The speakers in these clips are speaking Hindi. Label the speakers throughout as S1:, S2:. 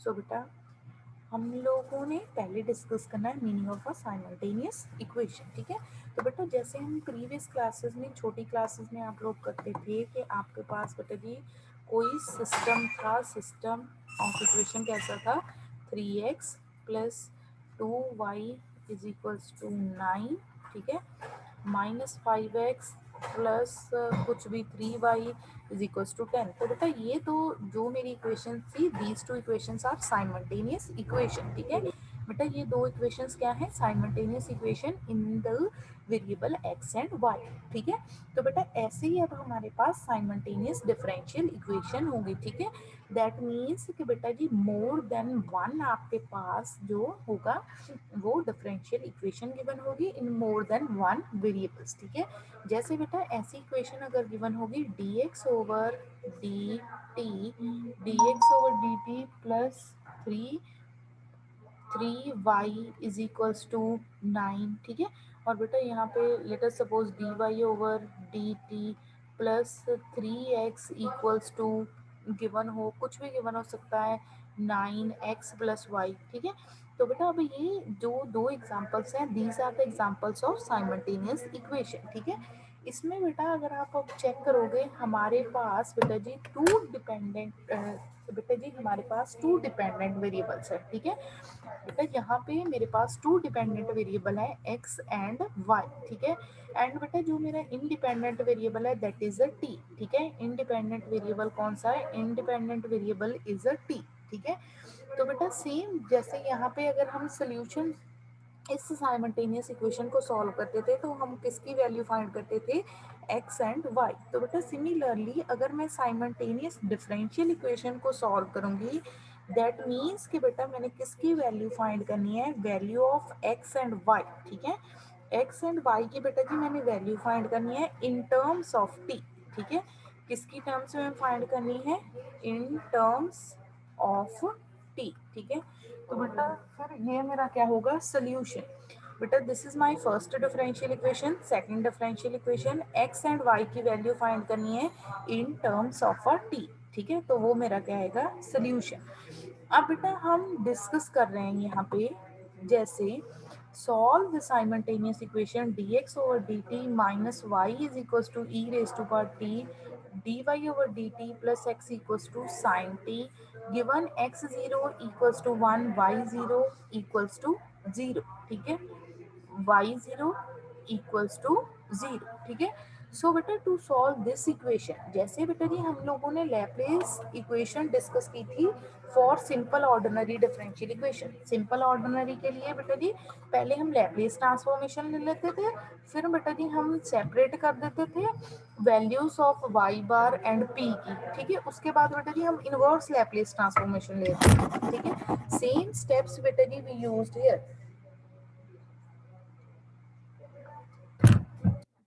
S1: सो बेटा हम लोगों ने पहले डिस्कस करना है meaning of a simultaneous equation, ठीक है। तो बेटा जैसे हम प्रीवियस क्लासेस में, छोटी क्लासेस में आप लोग करते थे कि आपके पास बेटा जी कोई सिस्टम था, सिस्टम ऑफ इक्वेशन कैसा था, 3x plus 2y is equals to 9, ठीक है, माइनस 5x प्लस कुछ भी 3y इज इक्वल्स टू 10। तो बेटा ये तो जो मेरी इक्वेशन थी, these two equations are simultaneous equation, ठीक है। बेटा ये दो इक्वेशंस क्या है, simultaneous equation in the variable x and y, ठीक है। तो बेटा ऐसे ही अब हमारे पास साइमल्टेनियस डिफरेंशियल इक्वेशन होगी, ठीक है। दैट मीन्स कि बेटा जी मोर देन वन आपके पास जो होगा वो डिफरेंशियल इक्वेशन गिवन होगी इन मोर देन वन वेरिएबल्स, ठीक है। जैसे बेटा ऐसी इक्वेशन अगर गिवन होगी dx over dt, dx over dt plus 3y is equals to 9, ठीक है। और बेटा यहाँ पे let us suppose dy over dt plus 3x equals to given हो, कुछ भी गिवन हो सकता है 9x प्लस वाई, ठीक है। तो बेटा अब ये जो दो एग्जांपल्स हैं, these are the examples of simultaneous equation, ठीक है। इसमें बेटा अगर आप अब चेक करोगे हमारे पास बेटा जी हमारे पास टू डिपेंडेंट वेरिएबल्स है, ठीक है। बेटा यहाँ पे मेरे पास टू डिपेंडेंट वेरिएबल है x एंड y, ठीक है। एंड बेटा जो मेरा इंडिपेंडेंट वेरिएबल है दैट इज अ t, ठीक है। इंडिपेंडेंट वेरिएबल कौन सा है, independent variable is a t, ठीक है। तो बेटा सेम जैसे यहाँ पे अगर हम सोल्यूशन इस साइमल्टेनियस इक्वेशन को सॉल्व करते थे तो हम किसकी वैल्यू फाइंड करते थे, x एंड y। तो बेटा सिमिलरली अगर मैं साइमल्टेनियस डिफरेंशियल इक्वेशन को सॉल्व करूंगी दैट मीन्स कि बेटा मैंने किसकी वैल्यू फाइंड करनी है, value of x and y, ठीक है। x एंड y की बेटा जी मैंने वैल्यू फाइंड करनी है इन टर्म्स ऑफ t, ठीक है। किसकी टर्म्स में फाइंड करनी है, इन टर्म्स ऑफ t, ठीक है। तो बेटा फिर ये मेरा क्या होगा, सोल्यूशन। बेटा this is my first differential equation, second differential equation, x and y की वैल्यू फाइंड करनी है इन टर्म्स ऑफ अ t, ठीक है। तो वो मेरा क्या आएगा, सोल्यूशन। अब बेटा हम डिस्कस कर रहे हैं यहाँ पे, जैसे solve the simultaneous equation dx over dt minus y is equals to e raised to power t dy over dt plus x equals to sin t given x0 equals to 1 y0 equals to 0, ठीक है, y0 equals to 0, ठीक है। सो बेटा टू सॉल्व दिस इक्वेशन, जैसे बेटा जी हम लोगों ने लैप्लेस इक्वेशन डिस्कस की थी for simple ordinary differential equation. Simple ordinary के लिए बेटा जी पहले हम लैप्लेस ट्रांसफॉर्मेशन ले लेते थे, फिर बेटा जी हम सेपरेट कर देते थे values of Y bar and p की, ठीक है। उसके बाद बेटा जी हम इनवर्स लैप्लेस ट्रांसफॉर्मेशन लेते हैं, ठीक है। सेम स्टेप्स बेटा जी वी यूज्ड हियर।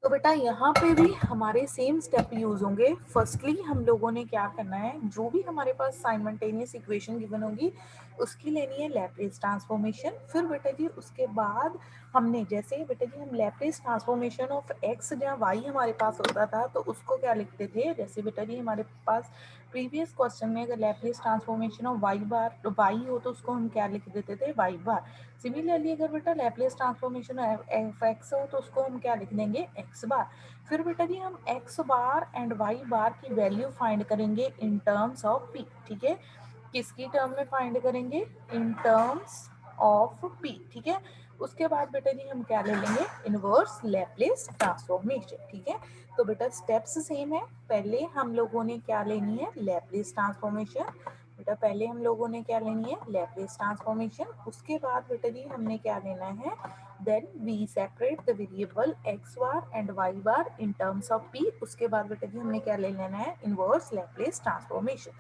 S1: तो बेटा यहाँ पे भी हमारे सेम स्टेप यूज होंगे। फर्स्टली हम लोगों ने क्या करना है, जो भी हमारे पास साइमल्टेनियस इक्वेशन गिवन होगी उसकी लेनी है लैप्लेस ट्रांसफॉर्मेशन। फिर बेटा जी उसके बाद हमने जैसे बेटा जी हम लैप्लेस ट्रांसफॉर्मेशन ऑफ एक्स या वाई हमारे पास होता था तो उसको क्या लिखते थे, जैसे बेटा जी हमारे पास प्रीवियस क्वेश्चन में अगर Laplace transformation of Y bar y हो तो उसको हम क्या लिख देते थे, वाई बार। सिमिलरली अगर बेटा लैप्लेस ट्रांसफॉर्मेशन एफ एक्स हो तो उसको हम क्या लिख देंगे, एक्स बार। फिर बेटा जी हम एक्स बार एंड वाई बार की वैल्यू फाइंड करेंगे इन टर्म्स ऑफ पी, ठीक है। किसकी टर्म में फाइंड करेंगे, इन टर्म्स ऑफ पी, ठीक है। उसके बाद बेटा जी हम क्या ले लेंगे, इनवर्स लैप्लेस ट्रांसफॉर्मेशन, ठीक है। तो बेटा स्टेप्स सेम है, पहले हम लोगों ने क्या लेनी है, लैप्लेस ट्रांसफॉर्मेशन। बेटा पहले हम लोगों ने क्या लेनी है, लैप्लेस ट्रांसफॉर्मेशन। उसके बाद बेटा जी हमने क्या लेना है, then we separate the variable x bar and Y bar in terms of p. उसके बाद बेटा जी हमने क्या ले लेना है, इनवर्स लैप्लेस ट्रांसफॉर्मेशन।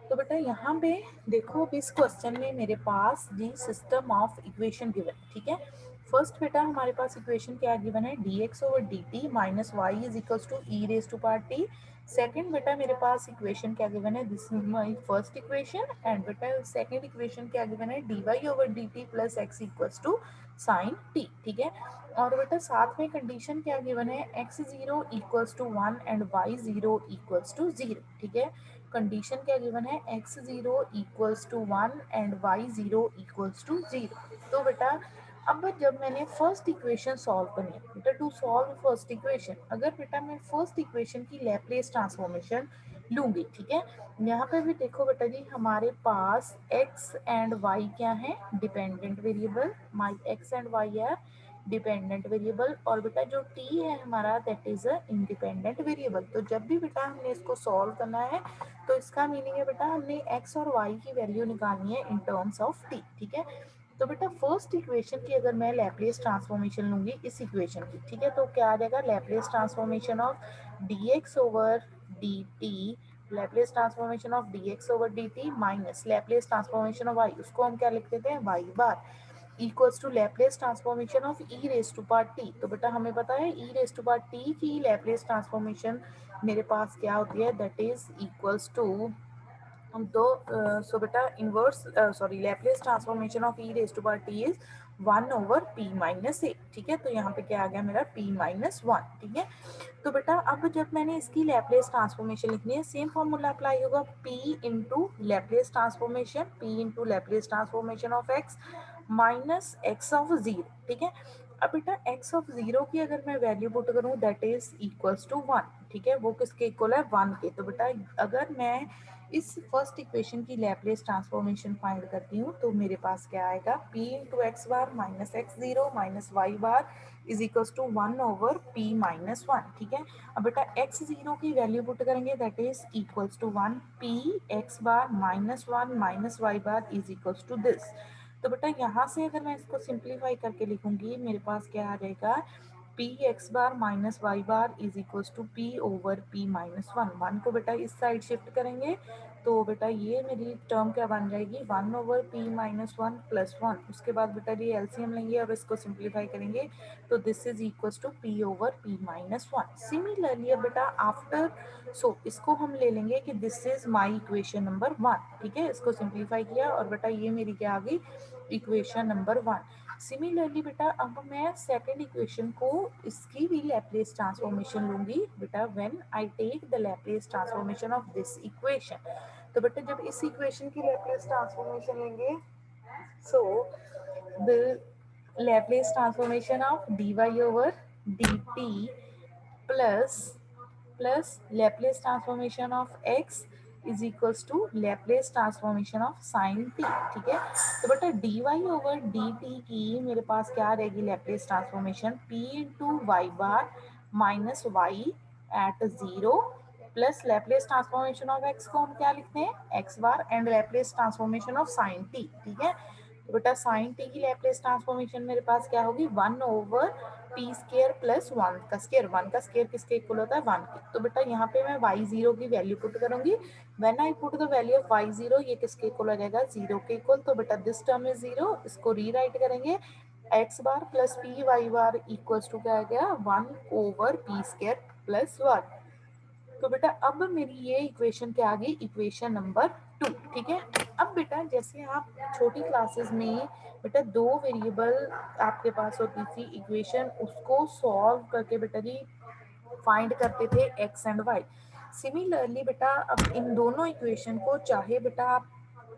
S1: तो बेटा यहाँ पे देखो इस क्वेश्चन में मेरे पास जी सिस्टम ऑफ इक्वेशन गिवन, ठीक है। फर्स्ट बेटा हमारे पास इक्वेशन क्या गिवन है, dx over dt minus y is equals to E raise to power t. Second बेटा मेरे पास इक्वेशन क्या गिवन है, this is my first equation. And बेटा सेकंड इक्वेशन क्या गिवन है, dy over dt plus x equals to sine t, ठीक है। और बेटा साथ में कंडीशन क्या गिवन है, x0 equals to 1 and y0 equals to 0, ठीक है। कंडीशन क्या गिवन है, x0 equals to 1 and y0 equals to 0। तो बेटा अब जब मैंने फर्स्ट इक्वेशन सॉल्व करनी है बेटा, टू सॉल्व फर्स्ट इक्वेशन, अगर बेटा मैं फर्स्ट इक्वेशन की लैप्लेस ट्रांसफॉर्मेशन लूंगी, ठीक है, यहाँ पे भी देखो बेटा जी हमारे पास x एंड y क्या है, dependent variable, my x and y है डिपेंडेंट वेरिएबल, और बेटा जो t है हमारा that is a independent variable. तो जब भी बेटा हमने इसको सॉल्व करना है तो इसका मीनिंग है बेटा हमने x और y की वैल्यू निकालनी है इन टर्म्स ऑफ t, ठीक है। तो बेटा फर्स्ट इक्वेशन की अगर मैं लैप्लेस ट्रांसफॉर्मेशन लूंगी इस इक्वेशन की, ठीक है, तो क्या आ जाएगा, Laplace transformation of dx over dt, Laplace transformation of dx over dt minus Laplace transformation of y, उसको हम क्या लिख देते हैं y bar, equals to Laplace transformation of e raise to power t। तो बेटा हमें पता है e raise to power t की लैप्लेस ट्रांसफॉर्मेशन मेरे पास क्या होती है, दैट इज इक्वल्स टू हम दो, सो बेटा inverse sorry Laplace transformation of E raise to power T is 1 over p minus A, ठीक है। तो यहाँ पे क्या आ गया मेरा p माइनस 1, ठीक है। तो बेटा अब जब मैंने इसकी लैप्लेस ट्रांसफॉर्मेशन लिखनी है, सेम फॉर्मूला अप्लाई होगा, p into Laplace transformation, p into Laplace transformation of x minus x of 0, ठीक है। अब बेटा x ऑफ 0 की अगर मैं वैल्यू पुट करूँ दैट इज इक्वल्स टू 1, ठीक है, वो किसके इक्वल है, 1 के। तो बेटा अगर मैं इस फर्स्ट इक्वेशन की लैप्लेस ट्रांसफॉर्मेशन फाइंड करती हूँ तो मेरे पास क्या आएगा, p into x bar minus x0 minus y bar is equals to 1 over p minus 1, ठीक है। अब बेटा x0 की वैल्यू पुट करेंगे that is equals to 1 p x bar minus 1 minus y bar is equals to this. तो बेटा यहाँ से अगर मैं इसको सिंप्लीफाई करके लिखूंगी मेरे पास क्या आ जाएगा, p x bar minus y bar is equals to p over P minus 1, 1 को बेटा इस साइड शिफ्ट करेंगे तो बेटा ये मेरी टर्म क्या बन जाएगी, 1 ओवर पी माइनस 1 प्लस 1, उसके बाद बेटा ये एलसीएम लेंगे और इसको सिंप्लीफाई करेंगे तो this is equals to p over P minus 1। Similarly अब बेटा आफ्टर, सो इसको हम ले लेंगे कि this is my equation number 1, ठीक है, इसको सिंप्लीफाई किया और बेटा ये मेरी क्या आ गई, इक्वेशन नंबर 1। सिमिलरली बेटा अब मैं सेकंड इक्वेशन को इसकी भी लैप्लेस ट्रांसफॉर्मेशन लूंगी बेटा, when I take the Laplace transformation of this equation. तो बेटा जब इस इक्वेशन की लैप्लेस ट्रांसफॉर्मेशन लेंगे so the Laplace transformation of dy over dt plus Laplace transformation of x is equals to Laplace transformation of sine t, ठीक है। तो बेटा dy ओवर dt की मेरे पास क्या रहेगी Laplace transformation, p into y bar minus y at 0 plus Laplace transformation of x को हम क्या लिखते हैं, x bar and Laplace transformation of sine t, ठीक है। तो बेटा साइन टी की लैप्लेस ट्रांसफॉर्मेशन मेरे पास क्या होगी, 1 ओवर पी स्केयर प्लस 1 का स्केयर, 1 का स्केयर किसके इक्वल होता है, 1 के। तो बेटा यहाँ पे मैं y0 की वैल्यू पुट करूंगी, when I put the value of y0 ये किसके इक्वल हो जाएगा, 0 के इक्वल। तो बेटा दिस टर्म इज 0, इसको रीराइट करेंगे x bar plus p y bar equals to क्या आ गया, 1 ओवर पी स्केयर प्लस 1। तो बेटा अब मेरी ये इक्वेशन क्या आ गई, इक्वेशन नंबर 2, ठीक है। अब बेटा जैसे आप छोटी क्लासेस में बेटा दो वेरिएबल आपके पास होती थी इक्वेशन, उसको सॉल्व करके बेटा जी फाइंड करते थे एक्स एंड वाई। सिमिलरली बेटा अब इन दोनों इक्वेशन को चाहे बेटा आप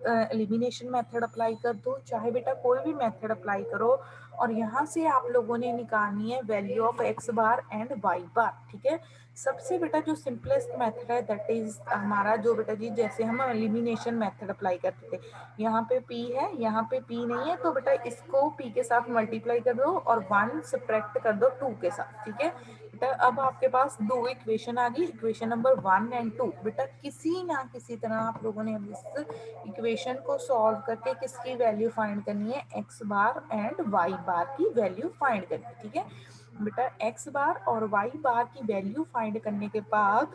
S1: एलिमिनेशन मेथड अप्लाई कर दो, चाहे बेटा कोई भी मेथड अप्लाई करो, और यहाँ से आप लोगों ने निकालनी है value of x bar and Y bar, ठीक है। सबसे बेटा जो सिंपलेस्ट मेथड है दैट इज हमारा जो बेटा जी, जैसे हम एलिमिनेशन मेथड अप्लाई करते थे, यहाँ पे p है यहाँ पे p नहीं है, तो बेटा इसको p के साथ मल्टीप्लाई कर दो और 1 सब्ट्रैक्ट कर दो 2 के साथ, ठीक है बेटा। अब आपके पास दो इक्वेशन आ गई, इक्वेशन नंबर 1 एंड 2। बेटा किसी ना किसी तरह आप लोगों ने अब इस इक्वेशन को सॉल्व करके किसकी वैल्यू फाइंड करनी है, एक्स बार एंड वाई बार की वैल्यू फाइंड करनी है, ठीक है बेटा। एक्स बार और वाई बार की वैल्यू फाइंड करने के बाद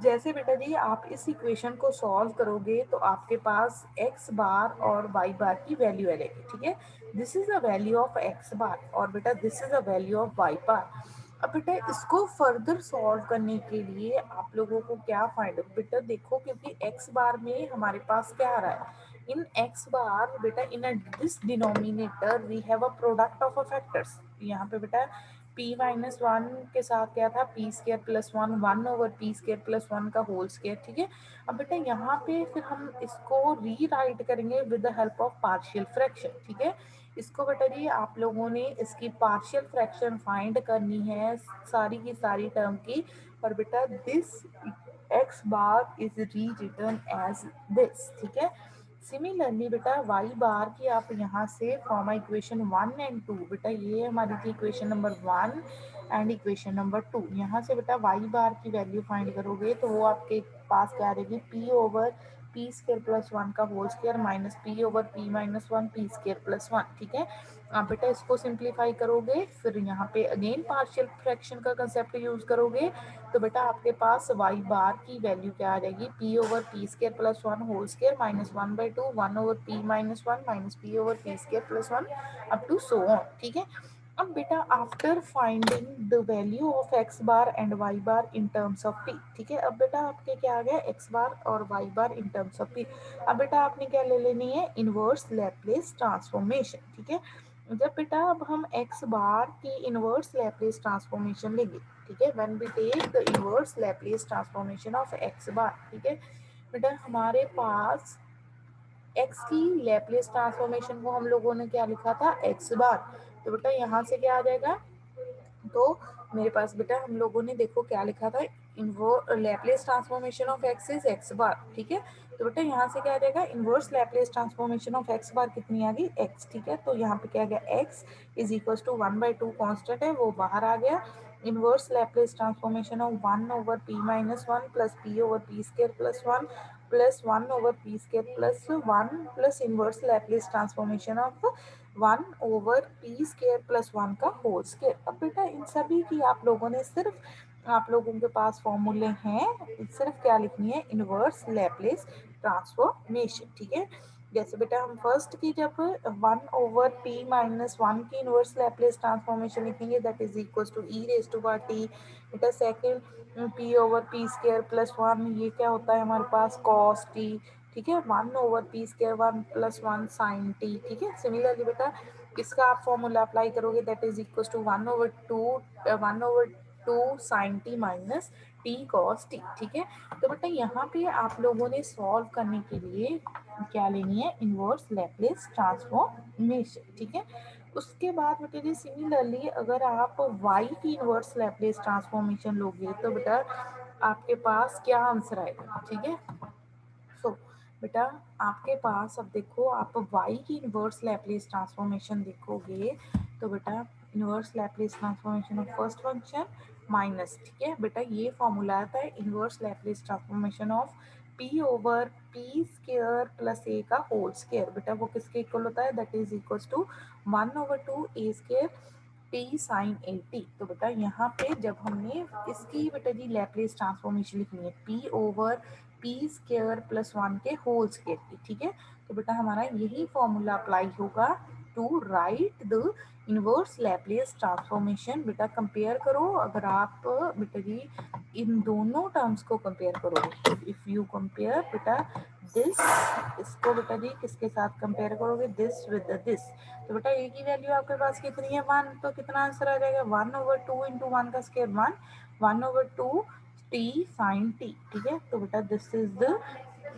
S1: जैसे बेटा जी आप इस इक्वेशन को सॉल्व करोगे तो आपके पास x बार और y बार की वैल्यू आ जाएगी, ठीक है। This is a value of x बार और बेटा this is a value of y बार। अब बेटा इसको फर्दर सॉल्व करने के लिए आप लोगों को क्या फाइंड, बेटा देखो क्योंकि x बार में हमारे पास क्या आ रहा है, इन x बार बेटा in this denominator we have a product of a factors. यहाँ पे बेटा p माइनस वन के साथ क्या था, P square plus one, one over P square plus one का होल स्केयर, ठीक है। अब बेटा यहाँ पे फिर हम इसको रीराइट करेंगे with the help of partial fraction, ठीक है। इसको बेटा जी आप लोगों ने इसकी पार्शियल फ्रैक्शन फाइंड करनी है सारी की सारी टर्म की, और बेटा this x bar is rewritten as this, ठीक है। सिमिलरली बेटा वाई बार की आप यहाँ से फ्रॉम इक्वेशन 1 एंड 2, बेटा ये हमारी थी equation number 1 and equation number 2, यहाँ से बेटा वाई बार की वैल्यू फाइंड करोगे तो वो आपके पास क्या आ रहेगी, P over P square plus one का whole square minus P over P minus one P square plus one, ठीक है। आप बेटा इसको सिंप्लीफाई करोगे, फिर यहाँ पे अगेन पार्शियल फ्रैक्शन का कंसेप्ट यूज करोगे, तो बेटा आपके पास वाई बार की वैल्यू क्या आ जाएगी, p over P square plus one whole square minus one by two, one over P minus one minus P over P square plus one up to so on, ठीक है। अब बेटा after finding the value of x bar and Y bar in terms of p, ठीक है। अब बेटा आपके क्या आ गया, एक्स बार और y bar in terms of p. अब बेटा आपने क्या ले लेनी है, इनवर्स लैप्लेस ट्रांसफॉर्मेशन, ठीक है। जब बेटा अब हम एक्स बार की इनवर्स लैप्लेस ट्रांसफॉर्मेशन लेंगे, ठीक है, when we take the inverse Laplace transformation of x bar, ठीक है। बेटा हमारे पास एक्स की लैप्लेस ट्रांसफॉर्मेशन को हम लोगों ने क्या लिखा था, एक्स बार, तो बेटा यहाँ से क्या आ जाएगा, तो मेरे पास बेटा हम लोगों ने देखो क्या लिखा था, inverse Laplace transformation of x is x bar, ठीक है। तो बेटा यहाँ से क्या आ जाएगा, inverse Laplace transformation of x bar कितनी आ गई, एक्स, ठीक है। तो यहाँ पे क्या आ गया, x is equal to one by two constant है वो बाहर आ गया, inverse Laplace transformation of one over P minus one plus P over P square plus one over P square plus one plus inverse Laplace transformation of one over P square plus one का होल स्केयर। अब बेटा इन सभी की आप लोगों ने सिर्फ आप लोगों के पास फॉर्मूले हैं, सिर्फ क्या लिखनी है, इनवर्स लैप्लेस ट्रांसफॉर्मेशन, ठीक है। जैसे बेटा हम फर्स्ट की जब one over P minus one की इनवर्स लैप्लेस ट्रांसफॉर्मेशन लिखेंगे that is equal to E raise to power T, बेटा second P over P square plus one, ये क्या होता है हमारे पास कॉस टी, ठीक है, one over P square one plus one sine T, ठीक है। सिमिलरली बेटा इसका आप फॉर्मूला अप्लाई करोगे that is equal to one over two sine t minus t cos T, ठीक है। तो बेटा यहाँ पे आप लोगों ने सॉल्व करने के लिए क्या लेनी है, इनवर्स लैप्लेस ट्रांसफॉर्मेशन, ठीक है। उसके बाद बेटा जी सिमिलरली अगर आप y की इनवर्स लैप्लेस ट्रांसफॉर्मेशन लोगे तो बेटा आपके पास क्या आंसर आएगा, ठीक है। सो बेटा आपके पास अब देखो आप y की इनवर्स लैप्लेस ट्रांसफॉर्मेशन देखोगे तो बेटा inverse Laplace transformation of first function minus, ठीक है बेटा ये फॉर्मूला आता है inverse Laplace transformation of p over P square plus a का होल स्केयर, बेटा वो किसके इक्वल होता है, that is equal to one over two a square t sine a t. तो बेटा यहाँ पे जब हमने इसकी बेटा जी लैप्लेस ट्रांसफॉर्मेशन लिखनी है p over P square plus one के होल स्केयर की, ठीक है। तो बेटा हमारा यही फॉर्मूला अप्लाई होगा to write the inverse Laplace transformation. बेटा कंपेयर करो, अगर आप बेटा जी इन दोनों टर्म्स को कंपेयर करोगे, इफ यू कंपेयर बेटा दिस, इसको बेटा जी किसके साथ कंपेयर करोगे, दिस विद दिस, तो बेटा ए की वैल्यू आपके पास कितनी है, वन, तो कितना आंसर आ जाएगा, one over two into one का square one, one over two T sine T, ठीक है। तो बेटा this is the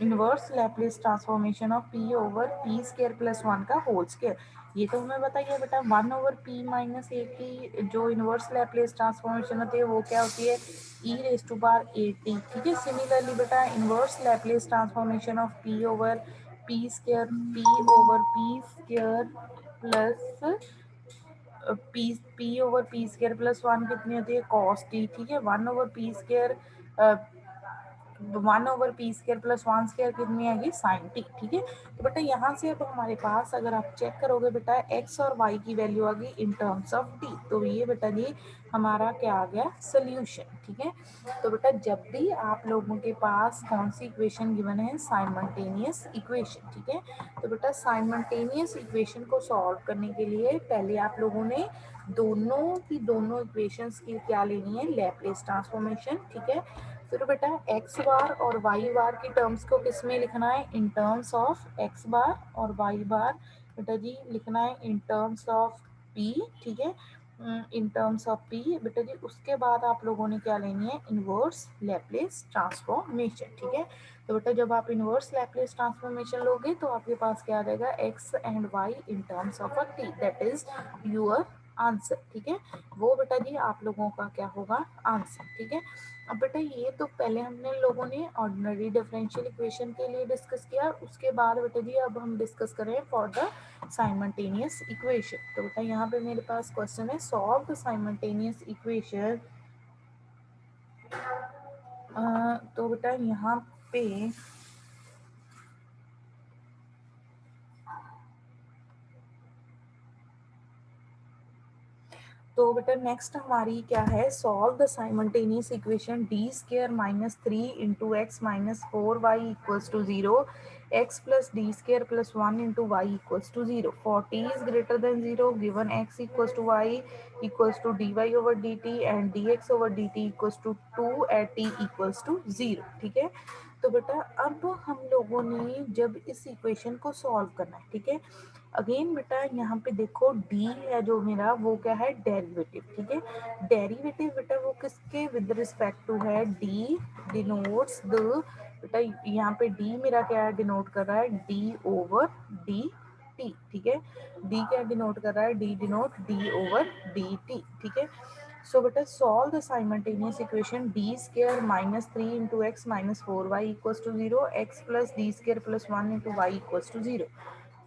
S1: inverse Laplace transformation of P over P square plus one का होल स्केयर। ये तो हमें बताइए बेटा one over P minus A की जो इनवर्स लैप्लेस ट्रांसफॉर्मेशन होती है वो क्या होती है, E raise to power A T, ठीक है। सिमिलरली बेटा inverse Laplace transformation of P over P over P square plus P over P square plus one कितनी होती है, कॉस टी, ठीक है। One over P square one over P square plus one square कितनी आएगी, साइन टी, ठीक है। तो बेटा यहाँ से अब हमारे पास अगर आप चेक करोगे बेटा एक्स और वाई की वैल्यू आ गई इन टर्म्स ऑफ टी, तो ये बेटा जी हमारा क्या आ गया, सोल्यूशन, ठीक है। तो बेटा जब भी आप लोगों के पास कौन सी इक्वेशन गिवन है, साइमल्टेनियस इक्वेशन, ठीक है। तो बेटा साइमल्टेनियस इक्वेशन को सॉल्व करने के लिए पहले आप लोगों ने दोनों की दोनों इक्वेशंस की क्या लेनी है, लैप्लेस ट्रांसफॉर्मेशन, ठीक है। फिर बेटा एक्स बार और वाई बार की टर्म्स को किस में लिखना है, इन टर्म्स ऑफ एक्स बार, और वाई बार बेटा जी लिखना है इन टर्म्स ऑफ पी, ठीक है। इन टर्म्स ऑफ पी बेटा जी, उसके बाद आप लोगों ने क्या लेनी है, इनवर्स लैप्लेस ट्रांसफॉर्मेशन, ठीक है। तो बेटा जब आप इनवर्स लैप्लेस ट्रांसफॉर्मेशन लोगे तो आपके पास क्या आ जाएगा, x and y in terms of uh t, that is your answer, ठीक है। वो बेटा जी आप लोगों का क्या होगा, आंसर, ठीक है। अब बेटा ये तो पहले हमने लोगों ने ऑर्डिनरी डिफरेंशियल इक्वेशन के लिए डिस्कस किया, उसके बाद बेटा जी अब हम डिस्कस करें फॉर द साइमल्टेनियस इक्वेशन। तो बेटा यहाँ पे मेरे पास क्वेश्चन है, सॉल्व द साइमल्टेनियस इक्वेशन। तो बेटा यहाँ पे तो बेटा नेक्स्ट हमारी क्या है, solve the simultaneous equation D square minus 3 × x - 4y equals to 0, x plus D square plus 1 × y equals to 0 for t is greater than 0 given x equals to y equals to dy over dt and dx over dt equals to 2 at t equals to 0, ठीक है। तो बेटा अब हम लोगों ने जब इस इक्वेशन को सॉल्व करना है, ठीक है। अगेन बेटा यहाँ पे देखो डी है जो मेरा, वो क्या है, डेरिवेटिव, ठीक है। डेरिवेटिव बेटा वो किसके विद रिस्पेक्ट टू है, डी डिनोट्स द, बेटा यहाँ पे डी मेरा क्या है, डिनोट कर रहा है डी ओवर डी टी, ठीक है। डी क्या डिनोट कर रहा है, d denote d over D t, ठीक है। सो बेटा solve the simultaneous equation D square minus 3 × x - 4y equals to 0, x plus D square plus 1 × y equals to 0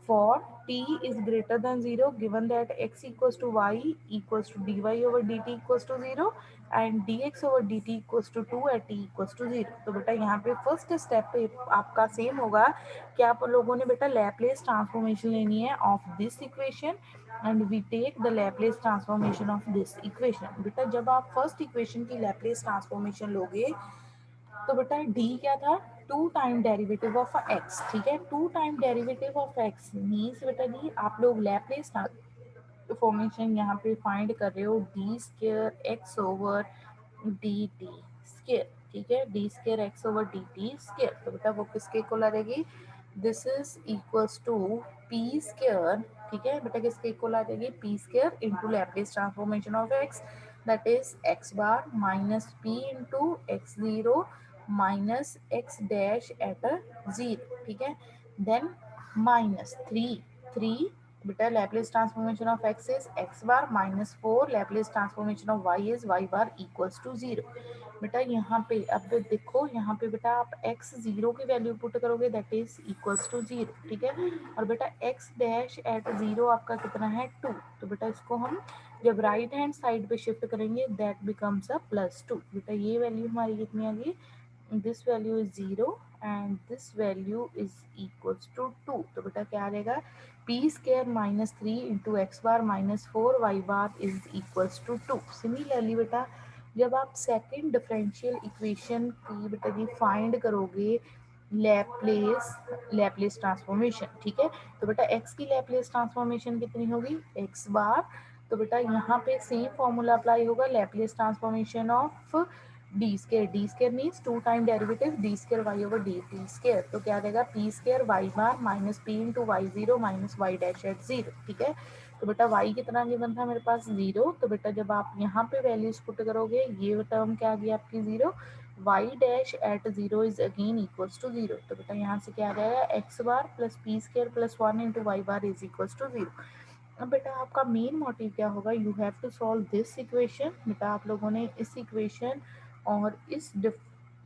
S1: for t is greater than 0 given that x equals to y equals to dy over dt equals to 0 and dx over dt equals to 2 at t equals to 0। तो बेटा यहाँ पे फर्स्ट स्टेप पे आपका सेम होगा कि आप लोगों ने बेटा लैप्लेस ट्रांसफॉर्मेशन लेनी है of this equation and we take the Laplace transformation of this equation. बेटा जब आप फर्स्ट इक्वेशन की लैप्लेस ट्रांसफॉर्मेशन लोगे तो बेटा डी क्या था, 2 टाइम डेरिवेटिव ऑफ एक्स, ठीक है। 2 time derivative of x means बेटा जी आप लोग लैप्लेस ट्रांसफॉर्मेशन यहाँ पे फाइंड कर रहे हो d square x over D t square, ठीक है। D square x over D t square, तो बेटा वो किसके इक्वल आ जाएगी, this is equals to p square, ठीक है बेटा, किसके इक्वल आ जाएगी, p square into Laplace transformation of x that is x bar minus P into x zero minus x dash at a zero, ठीक है। देन माइनस थ्री बेटा Laplace transformation of x is x bar minus 4 Laplace transformation of y is y bar equals to 0। बेटा यहाँ पे अब देखो, यहाँ पे बेटा आप x जीरो की वैल्यू पुट करोगे दैट इज इक्वल्स टू 0, ठीक है। और बेटा x डैश एट 0 आपका कितना है 2, तो बेटा इसको हम जब राइट हैंड साइड पे शिफ्ट करेंगे दैट बिकम्स अ +2। बेटा ये वैल्यू हमारी कितनी आ गई, this value is 0 and this value is equals to 2। तो बेटा क्या आ जाएगा, p square minus 3 × x bar minus 4 y bar is equals to 2। Similarly बेटा जब आप सेकंड डिफरेंशियल इक्वेशन की बेटा जी फाइंड करोगे लैप्लेस ट्रांसफॉर्मेशन, ठीक है। तो बेटा x की लैप्लेस ट्रांसफॉर्मेशन कितनी होगी, x बार, तो बेटा यहाँ पे सेम फॉर्मूला अप्लाई होगा, Laplace transformation of D square means 2 time derivative D square Y over D T square, तो क्या देगा P square Y bar minus P into Y zero minus Y dash at zero, ठीक है। तो बेटा वाई कितना गिवन था मेरे पास 0, तो बेटा जब आप यहाँ पे वैल्यूज पुट करोगे ये टर्म क्या आ गया आपकी 0, y dash at 0 is again equals to 0, तो बेटा यहाँ से क्या आ जाएगा x bar plus p square plus 1 into y bar is equals to 0। अब बेटा आपका मेन मोटिव क्या होगा, you have to solve this equation. बेटा आप लोगों ने इस इक्वेशन और इस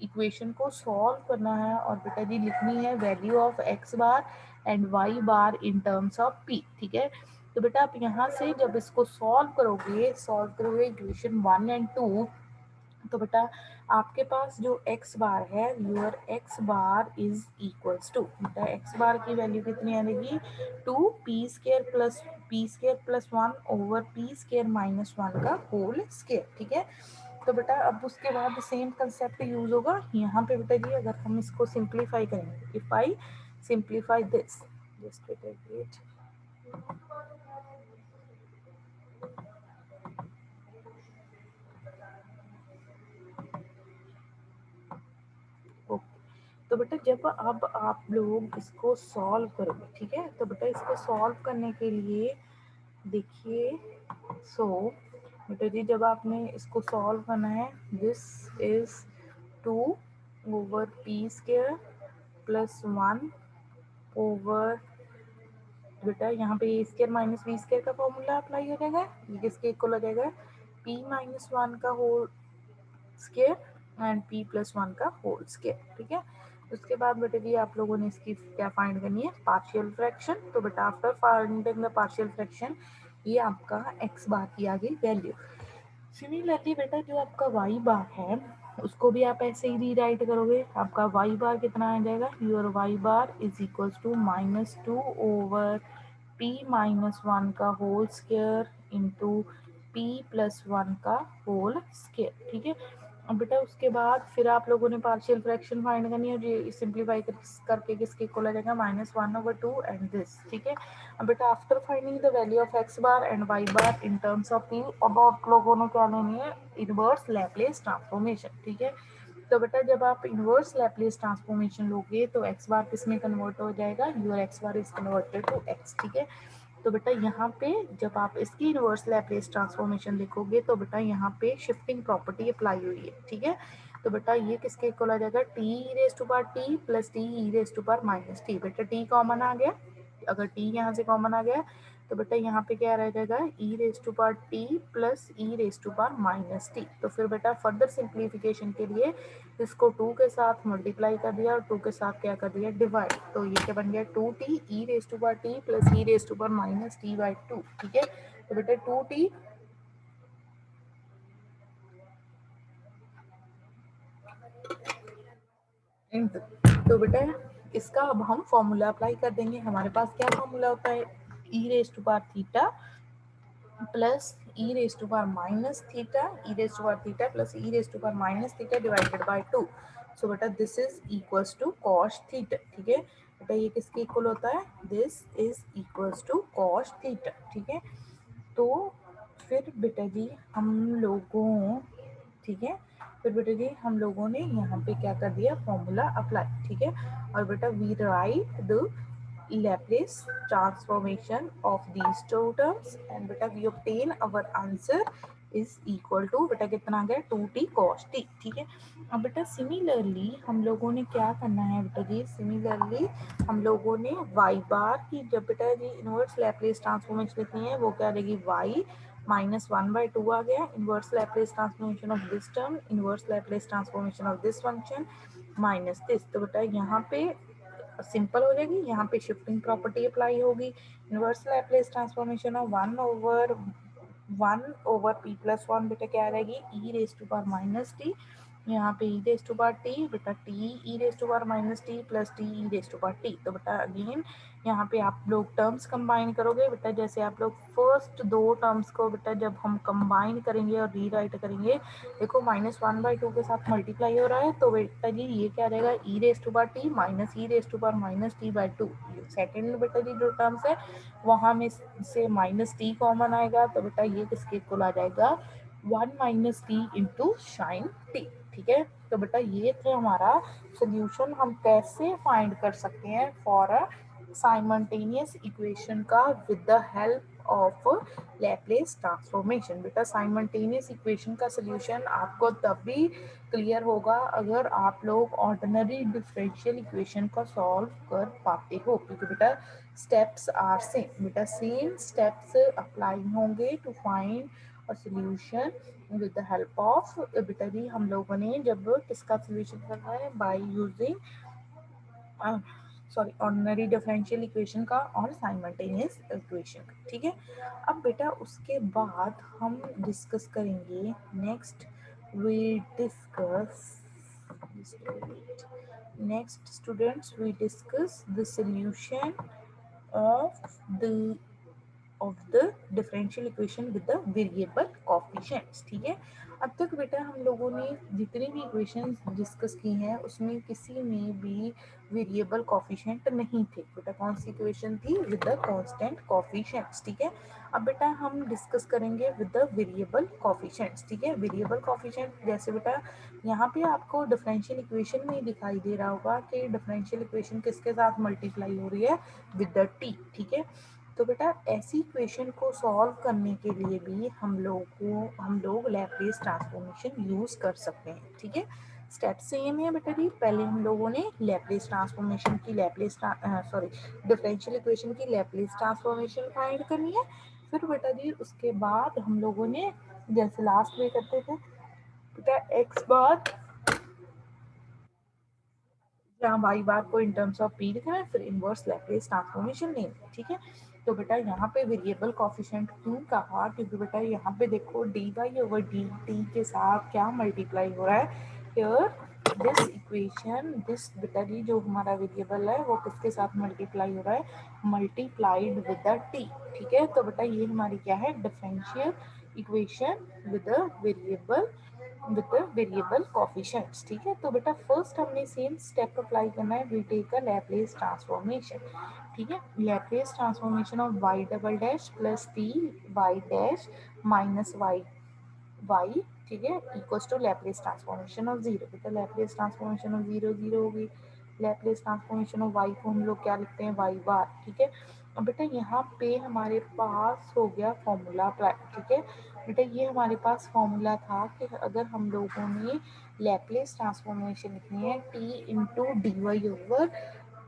S1: इक्वेशन को सॉल्व करना है और बेटा जी लिखनी है value of x bar and Y bar in terms of p, ठीक है। तो बेटा आप यहाँ से जब इसको सॉल्व करोगे इक्वेशन 1 एंड 2, तो बेटा आपके पास जो x बार है, your x bar is equals to, बेटा x बार की वैल्यू कितनी आएगी 2 p square plus 1 over P square minus 1 का होल स्केयर, ठीक है। तो बेटा अब उसके बाद सेम कंसेप्ट यूज होगा यहाँ पे बेटा जी, अगर हम इसको सिंप्लीफाई करेंगे, if I simplify this, just wait, तो बेटा जब अब आप लोग इसको सॉल्व करोगे, ठीक है, तो बेटा इसको सॉल्व करने के लिए देखिए, सो बेटा जी जब आपने इसको सॉल्व करना है, this is 2/p² plus 1 over, बेटा यहाँ पे a² माइनस b² का फॉर्मूला अप्लाई हो जाएगा। ये किसके इक्वल हो जाएगा, p-1 का होल स्केयर एंड p+1 का होल स्केयर। ठीक है, उसके बाद बेटा जी आप लोगों ने इसकी क्या फाइंड करनी है, पार्शियल फ्रैक्शन। तो बेटा after finding the partial fraction, ये आपका x बार की आ गई वैल्यू। सिमिलरली बेटा जो आपका y बार है उसको भी आप ऐसे ही रीराइट करोगे। आपका y बार कितना आ जाएगा, your y bar is equals to -2/p-1 का होल स्क्वायर इंटू p+1 का होल स्क्वायर। ठीक है, अब बेटा उसके बाद फिर आप लोगों ने पार्शियल फ्रैक्शन फाइंड करनी है, ये सिंप्लीफाई करके किसके इक्वल आ जाएगा, -1/2 एंड दिस। ठीक है, अब बेटा after finding the value of x bar and y bar in terms of p, अब आप लोगों ने क्या लेनी है, इनवर्स लैप्लेस ट्रांसफॉर्मेशन। ठीक है, तो बेटा जब आप इनवर्स लैप्लेस ट्रांसफॉर्मेशन लोगे तो x बार किस में कन्वर्ट हो जाएगा, your x bar is converted to x। ठीक है, तो बेटा यहाँ पे जब आप इसकी इनवर्स लैप्लेस ट्रांसफॉर्मेशन लिखोगे तो बेटा यहाँ पे शिफ्टिंग प्रॉपर्टी अप्लाई हुई है। ठीक है, तो बेटा ये किसके इक्वल आ जाएगा, t e⁻t plus t e⁻−t। बेटा t कॉमन आ गया, अगर t यहाँ से कॉमन आ गया तो बेटा यहाँ पे क्या रह जाएगा, e⁻t प्लस e⁻−t। तो फिर बेटा फर्दर सिंप्लीफिकेशन के लिए इसको 2 के साथ मल्टीप्लाई कर दिया और 2 के साथ क्या कर दिया, डिवाइड। तो ये क्या बन गया, 2t e⁻t प्लस e⁻−t/2। ठीक है, तो बेटा 2t इंटू, तो बेटा इसका अब हम फॉर्मूला अप्लाई कर देंगे। हमारे पास क्या फॉर्मूला होता है, e⁻θ plus e⁻−θ, e⁻θ plus e⁻−θ divided by 2। So बेटा this is equals to cos theta. ठीक है, बेटा ये किसके इक्वल होता है, this is equals to cos theta. ठीक है, तो फिर बेटा जी हम लोगों, ठीक है, फिर बेटा जी हम लोगों ने यहाँ पे क्या कर दिया, फॉर्मूला अप्लाई। ठीक है, और बेटा we write the Laplace transformation of these two terms and बेटा we obtain our answer is equal to, बेटा कितना आ गया, 2t cos t। ठीक है, अब बेटा सिमिलरली हम लोगों ने क्या करना है, बेटा जी सिमिलरली हम लोगों ने y बार की जब बेटा जी इनवर्स लैप्लेस ट्रांसफॉर्मेशन लिखनी है वो क्या रहेगी, y -1/2 आ गया, inverse Laplace transformation of this term, inverse Laplace transformation of this function minus this. तो बेटा यहाँ पे सिंपल हो जाएगी, यहाँ पे शिफ्टिंग प्रॉपर्टी अप्लाई होगी, inverse Laplace transformation of 1/1 p+1 बेटा क्या रहेगी, e⁻−t, यहाँ पे e⁻t बेटा t e⁻−t plus t e⁻t। तो बेटा अगेन यहाँ पे आप लोग टर्म्स कंबाइन करोगे। बेटा जैसे आप लोग फर्स्ट दो टर्म्स को बेटा जब हम कंबाइन करेंगे और रीराइट करेंगे, देखो -1/2 के साथ मल्टीप्लाई हो रहा है तो बेटा जी ये क्या रहेगा, e⁻t माइनस e⁻−t/2। सेकेंड बेटा जी जो टर्म्स है वहाँ में से -t कॉमन आएगा तो बेटा ये किसके इक्वल आ जाएगा, 1 - t इंटू साइन t। ठीक है, तो बेटा ये थे हमारा सोल्यूशन, हम कैसे फाइंड कर सकते हैं फॉर अ साइमल्टेनियस इक्वेशन का with the help of Laplace transformation. बेटा साइमल्टेनियस इक्वेशन का सोल्यूशन आपको तब भी क्लियर होगा अगर आप लोग ऑर्डिनरी डिफरेंशियल इक्वेशन को सॉल्व कर पाते हो, क्योंकि बेटा स्टेप्स आर सेम, बेटा सेम स्टेप्स अप्लाई होंगे to find a solution with the help of, बेटा जी हम लोगों ने जब किसका सोल्यूशन करना है, by using sorry ordinary differential equation का और साइमल्टेनियस इक्वेशन का। ठीक है, अब बेटा उसके बाद हम डिस्कस करेंगे next, we discuss next students we discuss the solution of the differential equation with the variable coefficients। ठीक है, अब तक बेटा हम लोगों ने जितनी भी इक्वेशंस डिस्कस की हैं उसमें किसी में भी वेरिएबल कॉफिशिएंट नहीं थे। बेटा कौन सी इक्वेशन थी, विद द कांस्टेंट कॉफिशिएंट्स। ठीक है, अब बेटा हम डिस्कस करेंगे विद द वेरिएबल कॉफिशिएंट्स। ठीक है, वेरिएबल कॉफिशिएंट जैसे बेटा यहाँ पे आपको डिफरेंशियल इक्वेशन में दिखाई दे रहा होगा कि डिफरेंशियल इक्वेशन किसके साथ मल्टीप्लाई हो रही है, विद द टी। ठीक है, तो बेटा ऐसी इक्वेशन को सॉल्व करने के लिए भी हम लोग लैप्लेस ट्रांसफॉर्मेशन यूज कर सकते हैं, ठीक है। स्टेप सेम है बेटा जी, पहले हम लोगों ने लैप्लेस ट्रांसफॉर्मेशन की डिफरेंशियल इक्वेशन की लैप्लेस ट्रांसफॉर्मेशन फाइंड करनी है। फिर बेटा जी उसके बाद हम लोगों ने जैसे लास्ट में करते थे बेटा एक्स बार जहाँ वाई बार को इन टर्म्स ऑफ पी लिखना है, फिर इनवर्स लैप्लेस ट्रांसफॉर्मेशन लेनी है, ठीक है। तो बेटा यहाँ पे वेरिएबल कॉफिशिएंट क्यों कहा, क्योंकि बेटा यहाँ पे देखो d Y over D t के साथ क्या मल्टीप्लाई हो रहा है हियर, दिस इक्वेशन दिस बेटा जी जो हमारा वेरिएबल है वो किसके साथ मल्टीप्लाई हो रहा है, मल्टीप्लाइड विद द टी, ठीक है। तो बेटा ये हमारी क्या है, differential equation with the variable coefficients, ठीक है। तो बेटा फर्स्ट हमने सेम स्टेप अप्लाई करना है, we take a Laplace transformation, ठीक है। Laplace transformation of Y double dash plus T Y dash minus Y Y, ठीक है, equals to Laplace transformation of zero. बेटा Laplace transformation of zero zero होगी, लैप्लेस ट्रांसफॉर्मेशन ऑफ वाई को हम लोग क्या लिखते हैं, वाई बार, ठीक है। अब बेटा यहाँ पे हमारे पास हो गया फॉर्मूला अप्लाई, ठीक है। बेटा ये हमारे पास फॉर्मूला था कि अगर हम लोगों ने लैप्लेस ट्रांसफॉर्मेशन लिखनी है t into d Y over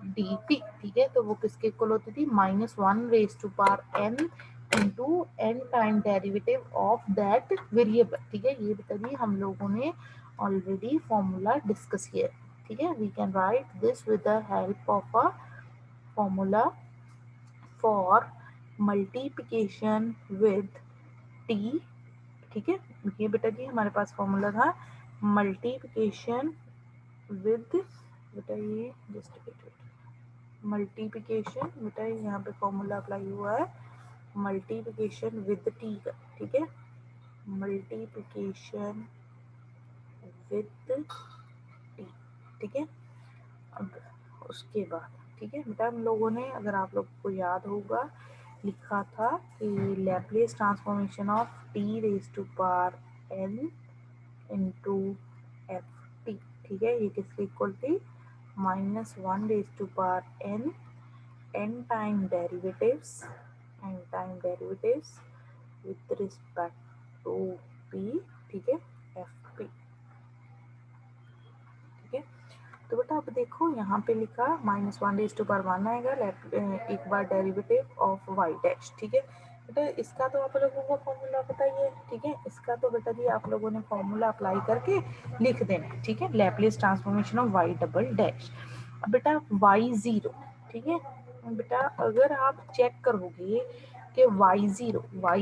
S1: D t, ठीक है। तो वो किसके इक्वल होती थी, minus one raise to power n into n time derivative of that variable, ठीक है। ये बताइए हम लोगों ने ऑलरेडी फॉर्मूला डिस्कस किया, ठीक है। We can write this with the help of a formula for multiplication with t, ठीक है। ये बेटा जी हमारे पास फॉर्मूला था मल्टीप्लिकेशन विद, बेटा ये जस्ट मल्टीप्लिकेशन, बेटा यहाँ पे फॉर्मूला अप्लाई हुआ है मल्टीप्लिकेशन विद टी का, ठीक है, मल्टीप्लिकेशन विद टी, ठीक है। अब उसके बाद ठीक है बेटा हम लोगों ने, अगर आप लोग को याद होगा, लिखा था कि Laplace transformation of t raise to power n into f t, ठीक है। ये किसके इक्वल थी, minus one raise to power n n time derivatives with respect to P, ठीक है, एफ पी, ठीक है। तो बेटा अब देखो यहाँ पे लिखा minus one raise to power one आएगा एक बार डेरिवेटिव ऑफ वाई डैश, ठीक है। बेटा इसका तो आप लोगों को फॉर्मूला बताइए, ठीक है। इसका तो बेटा जी आप लोगों ने फॉर्मूला अप्लाई करके लिख देना, ठीक है, Laplace transformation of Y double dash. अब बेटा वाई जीरो, ठीक है। बेटा अगर आप चेक करोगे कि वाई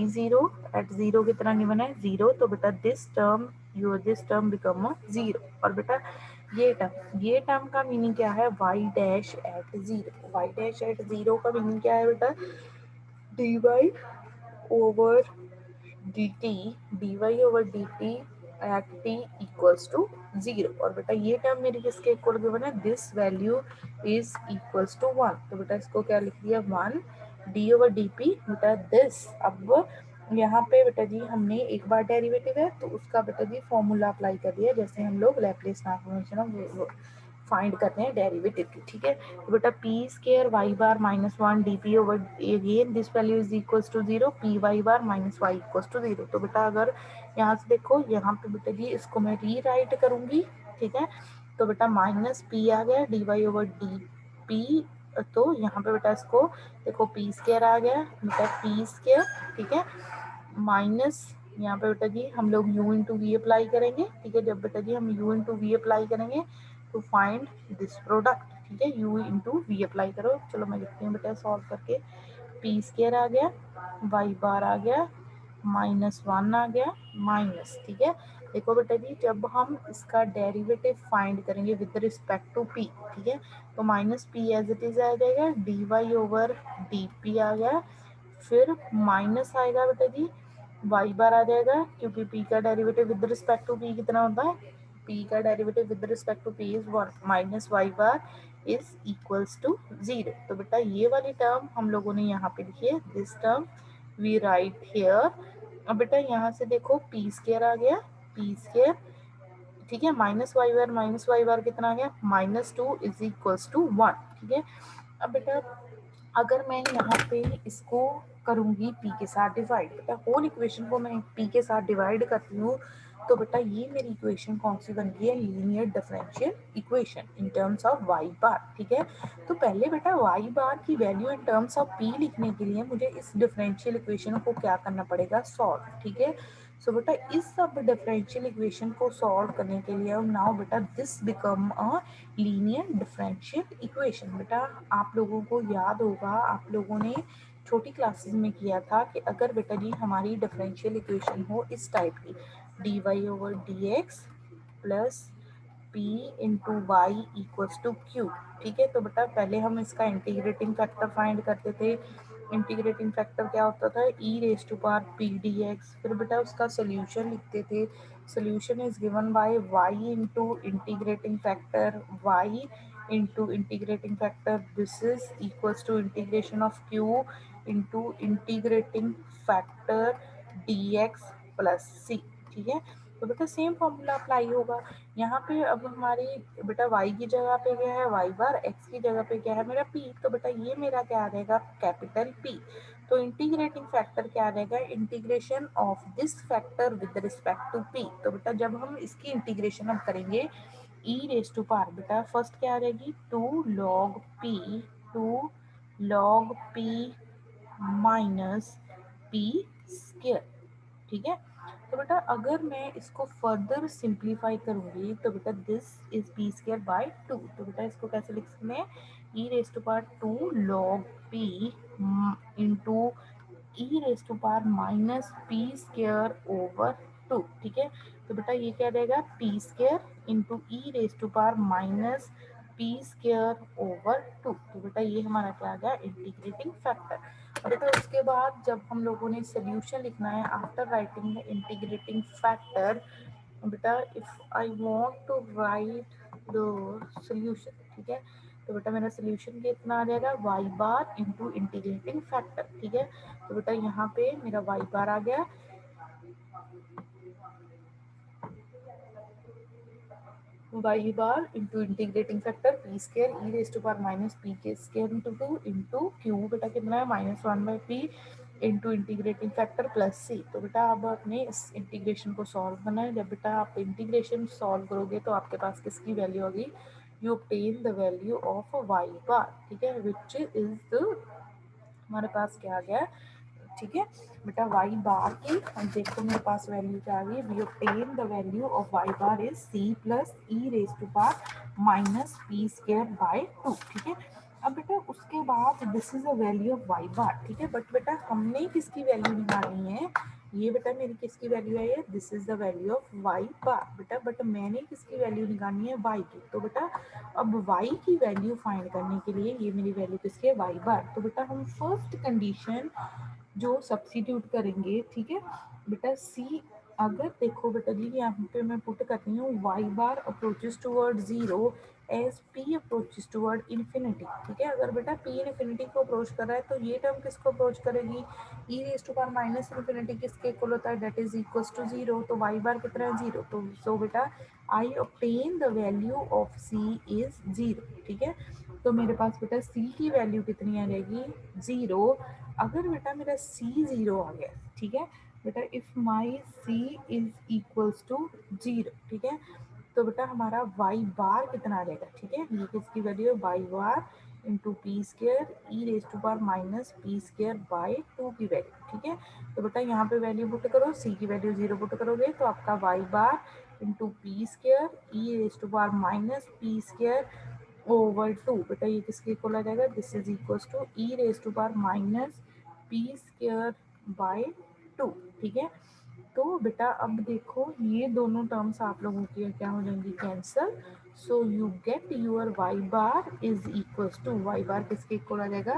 S1: जीरो एट जीरो कितना गिवन है, जीरो, तो बेटा दिस टर्म बिकम जीरो। और बेटा ये टर्म का मीनिंग क्या है, y dash at zero, y dash at zero का मीनिंग क्या है बेटा, d Y over D t, d Y over D t at t equals to zero. और बेटा ये टर्म मेरी किसके इक्वल गिवन है, this value is equals to one, तो बेटा इसको क्या लिख दिया, one d over D p, बेटा दिस। अब यहाँ पे बेटा जी हमने एक बार डेरिवेटिव है तो उसका बेटा जी फॉर्मूला अप्लाई कर दिया, जैसे हम लोग लैप्लेस ट्रांसफॉर्मेशन फाइंड करते हैं डेरिवेटिव की, ठीक है। तो बेटा p square Y bar minus one d p over again this value is equals to zero, p y bar minus y equals to zero. तो बेटा अगर यहाँ से देखो यहाँ पे बेटा जी इसको मैं री राइट करूंगी, ठीक है। तो बेटा माइनस पी आ गया d Y over D p, तो यहाँ पे बेटा इसको देखो पी स्केयर आ गया बेटा पी स्केयर, ठीक है, माइनस यहाँ पे बेटा जी हम लोग u इंटू वी अप्लाई करेंगे, ठीक है। जब बेटा जी हम u इंटू वी अप्लाई करेंगे तो फाइंड दिस प्रोडक्ट, ठीक है, u इंटू वी अप्लाई करो। चलो मैं लिखती हूँ बेटा सॉल्व करके, पी स्केयर आ गया, वाई बार आ गया, माइनस वन आ गया, माइनस, ठीक है। देखो बेटा जी जब हम इसका डेरिवेटिव फाइंड करेंगे विद रिस्पेक्ट टू पी, ठीक है, तो minus P as it is आ जाएगा, D Y over D P आ गया, फिर माइनस आएगा बेटा जी वाई बार आ जाएगा, क्योंकि पी का derivative with respect to p कितना होता है, पी का derivative with respect to p is one, minus y bar is equals to zero. तो बेटा ये वाली टर्म हम लोगों ने यहाँ पे लिखी है, this term we write here. अब बेटा यहाँ से देखो पी स्केयर आ गया, पी स्केयर, ठीक है, माइनस वाई बार कितना आ गया, minus two is equals to one, ठीक है। अब बेटा अगर मैं यहाँ पे इसको करूँगी p के साथ डिवाइड, बेटा होल इक्वेशन को मैं p के साथ डिवाइड करती हूँ, तो बेटा ये मेरी इक्वेशन कौन सी बन गई है, linear differential equation in terms of y बार। ठीक है, तो पहले बेटा y बार की value in terms of p लिखने के लिए मुझे इस डिफरेंशियल इक्वेशन को क्या करना पड़ेगा, सॉल्व। ठीक है, सो बेटा इस सब डिफरेंशियल इक्वेशन को सॉल्व करने के लिए नाउ बेटा this become a linear differential equation. बेटा आप लोगों को याद होगा, आप लोगों ने छोटी क्लासेस में किया था कि अगर बेटा जी हमारी डिफरेंशियल इक्वेशन हो इस टाइप की, d Y over d x plus p into y equals to q. ठीक है, तो बेटा पहले हम इसका इंटीग्रेटिंग फैक्टर फाइंड करते थे। इंटीग्रेटिंग फैक्टर क्या होता था, E raise to power P D X. फिर बेटा उसका सोल्यूशन लिखते थे, solution is given by Y into integrating factor Y into integrating factor, this is equals to integration of Q into integrating factor D x plus C. ठीक है, तो बेटा सेम फॉर्मूला अप्लाई होगा यहाँ पे। अब हमारी बेटा y की जगह पे क्या है y बार, x की जगह पे क्या है मेरा p, तो बेटा ये मेरा क्या आ जाएगा, कैपिटल P। तो इंटीग्रेटिंग फैक्टर क्या आ जाएगा, integration of this factor with respect to p। तो बेटा जब हम इसकी इंटीग्रेशन अब करेंगे e रेज टू पावर, बेटा फर्स्ट क्या आ जाएगी, 2 log p minus p square. ठीक है, तो बेटा अगर मैं इसको फर्दर सिंप्लीफाई करूंगी तो बेटा this is P square by 2। तो बेटा इसको कैसे लिख सकते हैं, E raise to power 2 log P into E raise to power minus P square over 2। ठीक है, तो बेटा ये क्या रहेगा, P square into E raise to power minus P square over 2। तो बेटा ये हमारा क्या आ गया, इंटीग्रेटिंग फैक्टर। और बेटा उसके बाद जब हम लोगों ने सोल्यूशन लिखना है after writing the integrating factor, बेटा if I want to write the solution, ठीक है, तो बेटा मेरा सोल्यूशन कितना आ जाएगा, Y bar into integrating factor. ठीक है, तो बेटा यहाँ पे मेरा वाई बार आ गया, Y bar into integrating factor P square E raise to power minus P के स्केयर इंटू 2 इंटू क्यू, बेटा कितना है -1/p into integrating factor plus C. तो बेटा अब अपने इस इंटीग्रेशन को सॉल्व करना है। जब बेटा आप इंटीग्रेशन सॉल्व करोगे तो आपके पास किसकी वैल्यू होगी, you obtain the value of Y bar. ठीक है, विच इज द, हमारे पास क्या आ गया, ठीक है बेटा वाई बार की, देखो मेरे पास वैल्यू क्या आ गई, we obtain the value of Y bar is C plus E raise to power minus P square by 2। ठीक है, अब बेटा उसके बाद this is the value of Y bar. ठीक है, बट बेटा हमने किसकी वैल्यू निकालनी है, ये बेटा मेरी किसकी वैल्यू है, ये this is the value of Y bar बेटा, बट मैंने किसकी वैल्यू निकालनी है, वाई की। तो बेटा अब वाई की वैल्यू फाइंड करने के लिए ये मेरी वैल्यू किसकी है, वाई बार। तो बेटा हम फर्स्ट कंडीशन जो सब्स्टिट्यूट करेंगे, ठीक है बेटा सी, अगर देखो बेटा जी यहाँ पे मैं पुट करती हूँ Y bar approaches toward zero as P approaches toward infinity. ठीक है, अगर बेटा पी इन्फिनिटी को अप्रोच कर रहा है तो ये टर्म किसको अप्रोच करेगी, E raise to power minus infinity किसके इक्वल होता है, that is equals to zero. तो वाई बार कितना है, जीरो। तो सो बेटा I obtain the value of C is zero. ठीक है, तो मेरे पास बेटा सी की वैल्यू कितनी आ जाएगी, जीरो। अगर बेटा मेरा सी जीरो आ गया, ठीक है बेटा, if my c is equals to zero, ठीक है, तो बेटा हमारा वाई बार कितना आ जाएगा, ठीक है, ये किसकी वैल्यू है, y bar into p square E raise to power minus p square by 2 की वैल्यू। ठीक है, तो बेटा यहाँ पे वैल्यू पुट करो, सी की वैल्यू जीरो पुट करोगे तो आपका y bar into p square E raise to power minus p square over 2, बेटा ये किसके इक्वल आ जाएगा, this is equals to E raise to power minus P square by 2। ठीक है, तो बेटा अब देखो ये दोनों टर्म्स आप लोगों की क्या हो जाएंगी, cancel. So you get your Y bar is equals to, Y bar किसके इक्वल आ जाएगा,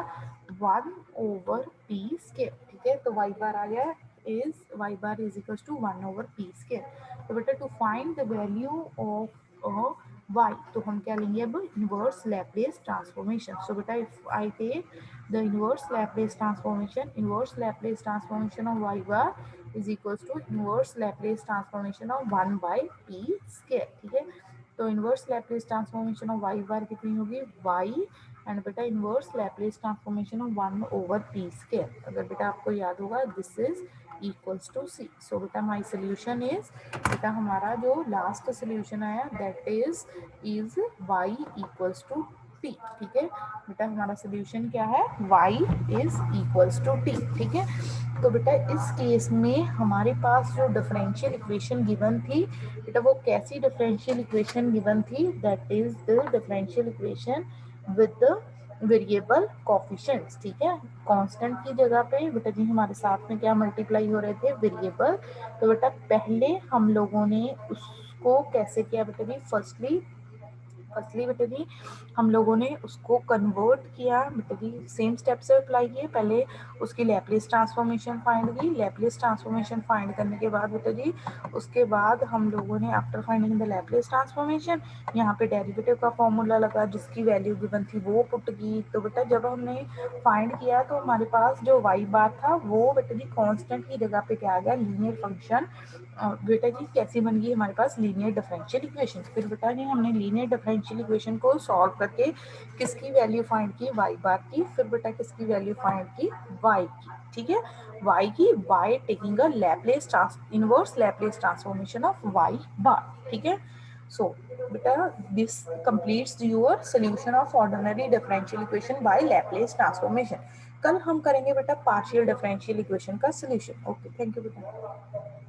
S1: 1/p स्क्वायर। ठीक है, तो वाई बार आ गया is, y bar is equals to 1/p square. तो बेटा to find the value of y, तो हम क्या लेंगे अब, इनवर्स लैप्लेस ट्रांसफॉर्मेशन। सो बेटा if I take the inverse Laplace transformation of y bar is equals to inverse Laplace transformation of 1/p square। ठीक है, तो inverse Laplace transformation of y bar कितनी होगी, y एंड बेटा inverse Laplace transformation of 1/p²। अगर बेटा आपको याद होगा this is equals to c. So बेटा माय सोल्यूशन इज, बेटा हमारा जो लास्ट सोल्यूशन आया that is y equals to t। ठीक है बेटा, हमारा सोल्यूशन क्या है, y is equals to t। ठीक है, तो बेटा इस केस में हमारे पास जो डिफरेंशियल इक्वेशन गिवन थी बेटा, वो कैसी डिफरेंशियल इक्वेशन गिवन थी, that is the differential equation with the variable coefficients. ठीक है, कांस्टेंट की जगह पे बेटा जी हमारे साथ में क्या मल्टीप्लाई हो रहे थे, वेरिएबल। तो बेटा पहले हम लोगों ने उसको कैसे किया बेटा जी, फर्स्टली बेटा जी हम लोगों ने उसको कन्वर्ट किया बेटा जी, सेम स्टेप से अप्लाई किए। पहले उसकी लैप्लेस ट्रांसफॉर्मेशन फाइंड की, लैप्लेस ट्रांसफॉर्मेशन फाइंड करने के बाद बेटा जी उसके बाद हम लोगों ने after finding the Laplace transformation यहाँ पे डेरिवेटिव का फॉर्मूला लगा, जिसकी वैल्यू गिवन थी वो पुट की। तो बेटा जब हमने फाइंड किया तो हमारे पास जो y बार था वो बेटा जी कांस्टेंट की जगह पे क्या आ गया, लीनियर फंक्शन। बेटा जी कैसी बन गई हमारे पास, लीनियर डिफरेंशियल इक्वेशन। फिर बेटा जी हमने लीनियर डिफरेंशियल इक्वेशन को सॉल्व करके किसकी वैल्यू फाइंड की, y बार की। फिर बेटा किसकी वैल्यू फाइंड की, y की। ठीक है, y की by taking a Laplace inverse Laplace transformation of y बार। ठीक है, सो बेटा this completes your solution of ordinary differential equation by Laplace transformation. कल हम करेंगे बेटा पार्शियल डिफरेंशियल इक्वेशन का सॉल्यूशन। ओके, थैंक यू बेटा।